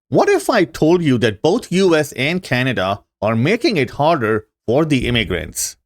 What if I told you that both US and Canada are making it harder for the immigrants?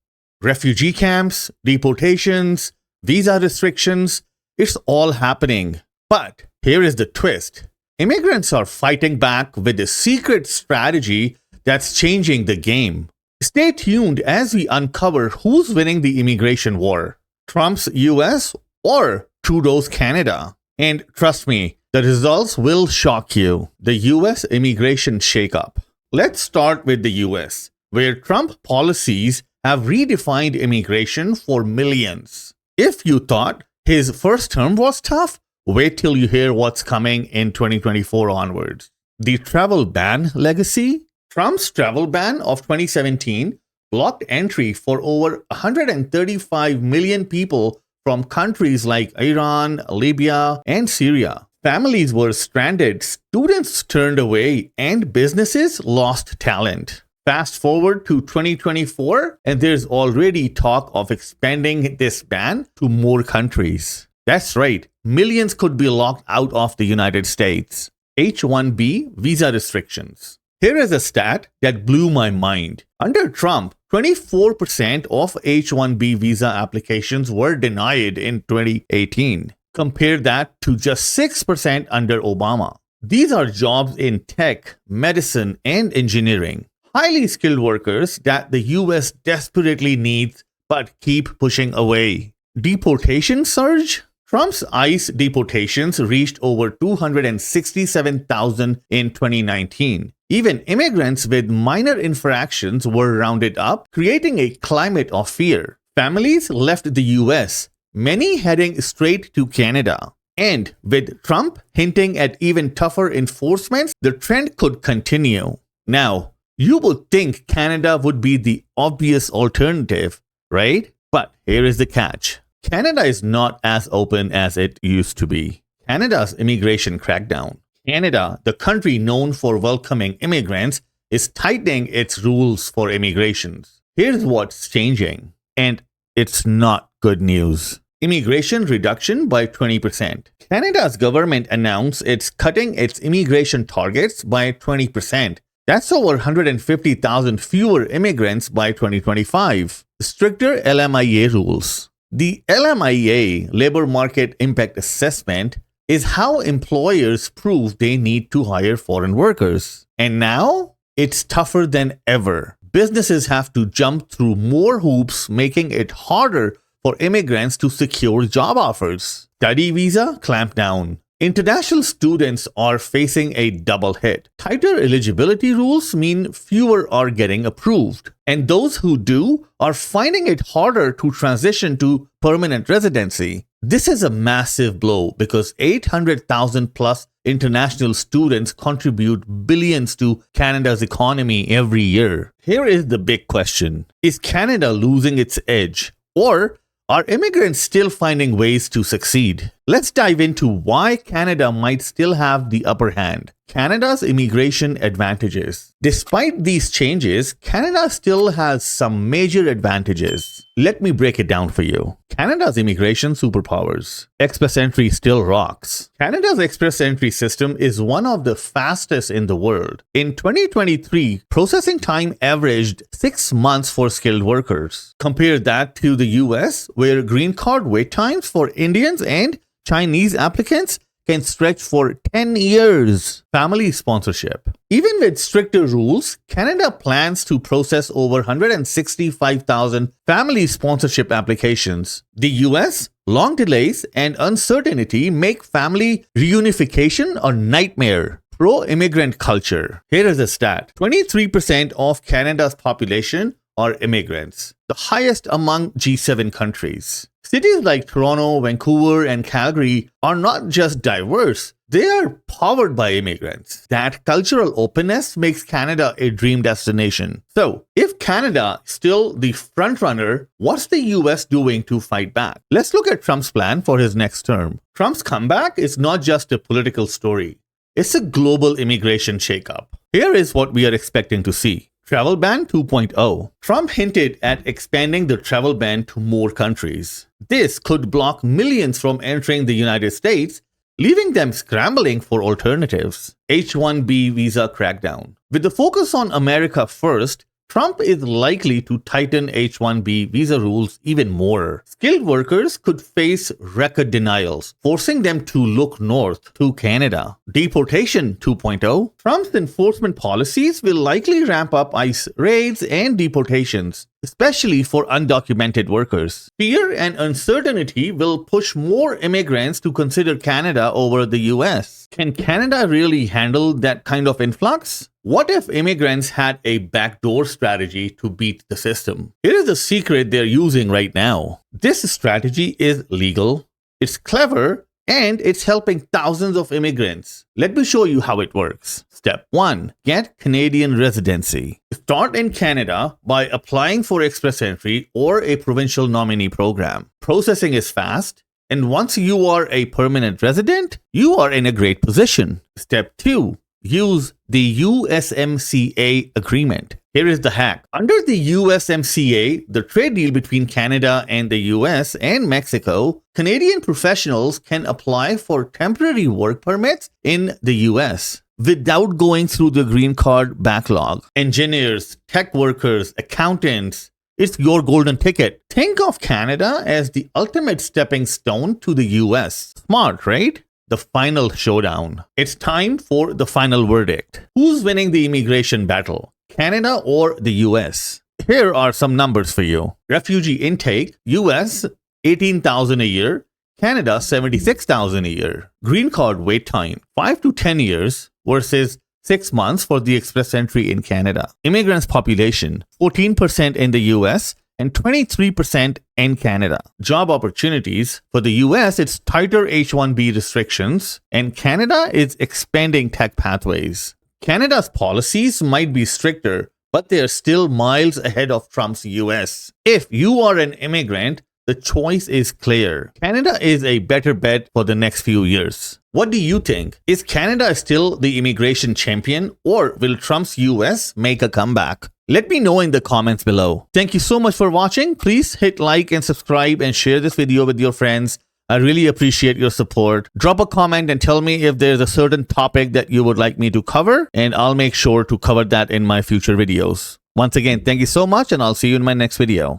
Refugee camps, deportations, visa restrictions, it's all happening. But here is the twist. Immigrants are fighting back with a secret strategy that's changing the game. Stay tuned as we uncover who's winning the immigration war. Trump's US or Trudeau's Canada? And trust me, the results will shock you. The US immigration shakeup. Let's start with the US, where Trump policies have redefined immigration for millions. If you thought his first term was tough, wait till you hear what's coming in 2024 onwards. The travel ban legacy. Trump's travel ban of 2017 blocked entry for over 135 million people from countries like Iran, Libya, and Syria. Families were stranded, students turned away, and businesses lost talent. Fast forward to 2024, and there's already talk of expanding this ban to more countries. That's right, millions could be locked out of the United States. H-1B visa restrictions. Here is a stat that blew my mind. Under Trump, 24% of H-1B visa applications were denied in 2018. Compare that to just 6% under Obama. These are jobs in tech, medicine, and engineering. Highly skilled workers that the US desperately needs but keep pushing away. Deportation surge? Trump's ICE deportations reached over 267,000 in 2019. Even immigrants with minor infractions were rounded up, creating a climate of fear. Families left the US, many heading straight to Canada. And with Trump hinting at even tougher enforcements, the trend could continue. Now, you would think Canada would be the obvious alternative, right? But here is the catch. Canada is not as open as it used to be. Canada's immigration crackdown. Canada, the country known for welcoming immigrants, is tightening its rules for immigration. Here's what's changing, and it's not good news. Immigration reduction by 20%. Canada's government announced it's cutting its immigration targets by 20%. That's over 150,000 fewer immigrants by 2025. Stricter LMIA rules. The LMIA, Labor Market Impact Assessment, is how employers prove they need to hire foreign workers. And now, it's tougher than ever. Businesses have to jump through more hoops, making it harder for immigrants to secure job offers. Study visa clampdown. International students are facing a double hit. Tighter eligibility rules mean fewer are getting approved, and those who do are finding it harder to transition to permanent residency. This is a massive blow because 800,000 plus international students contribute billions to Canada's economy every year. Here is the big question. Is Canada losing its edge, or are immigrants still finding ways to succeed? Let's dive into why Canada might still have the upper hand. Canada's immigration advantages. Despite these changes, Canada still has some major advantages. Let me break it down for you. Canada's immigration superpowers. Express entry still rocks. Canada's express entry system is one of the fastest in the world. In 2023, processing time averaged 6 months for skilled workers. Compare that to the US, where green card wait times for Indians and Chinese applicants can stretch for 10 years. Family sponsorship. Even with stricter rules, Canada plans to process over 165,000 family sponsorship applications. The US, long delays and uncertainty make family reunification a nightmare. Pro-immigrant culture. Here is a stat. 23% of Canada's population are immigrants, the highest among G7 countries. Cities like Toronto, Vancouver, and Calgary are not just diverse, they are powered by immigrants. That cultural openness makes Canada a dream destination. So, if Canada is still the frontrunner, what's the US doing to fight back? Let's look at Trump's plan for his next term. Trump's comeback is not just a political story, it's a global immigration shakeup. Here is what we are expecting to see. Travel ban 2.0. Trump hinted at expanding the travel ban to more countries. This could block millions from entering the United States, leaving them scrambling for alternatives. H-1B visa crackdown. With the focus on America first, Trump is likely to tighten H-1B visa rules even more. Skilled workers could face record denials, forcing them to look north to Canada. Deportation 2.0. Trump's enforcement policies will likely ramp up ICE raids and deportations, especially for undocumented workers. Fear and uncertainty will push more immigrants to consider Canada over the US. Can Canada really handle that kind of influx? What if immigrants had a backdoor strategy to beat the system? Here is the secret they're using right now. This strategy is legal, it's clever, and it's helping thousands of immigrants. Let me show you how it works. Step 1. Get Canadian residency. Start in Canada by applying for Express Entry or a provincial nominee program. Processing is fast, and once you are a permanent resident, you are in a great position. Step 2. Use the USMCA agreement. Here is the hack. Under the USMCA, the trade deal between Canada and the US and Mexico, Canadian professionals can apply for temporary work permits in the US without going through the green card backlog. Engineers, tech workers, accountants, it's your golden ticket. Think of Canada as the ultimate stepping stone to the US. Smart, right? The final showdown. It's time for the final verdict. Who's winning the immigration battle? Canada or the US? Here are some numbers for you. Refugee intake, US 18,000 a year, Canada 76,000 a year. Green card wait time 5 to 10 years versus 6 months for the express entry in Canada. Immigrants population 14% in the US and 23% in Canada. Job opportunities. For the US, it's tighter H-1B restrictions, and Canada is expanding tech pathways. Canada's policies might be stricter, but they are still miles ahead of Trump's US. If you are an immigrant, the choice is clear. Canada is a better bet for the next few years. What do you think? Is Canada still the immigration champion, or will Trump's US make a comeback? Let me know in the comments below. Thank you so much for watching. Please hit like and subscribe and share this video with your friends. I really appreciate your support. Drop a comment and tell me if there's a certain topic that you would like me to cover, and I'll make sure to cover that in my future videos. Once again, thank you so much, and I'll see you in my next video.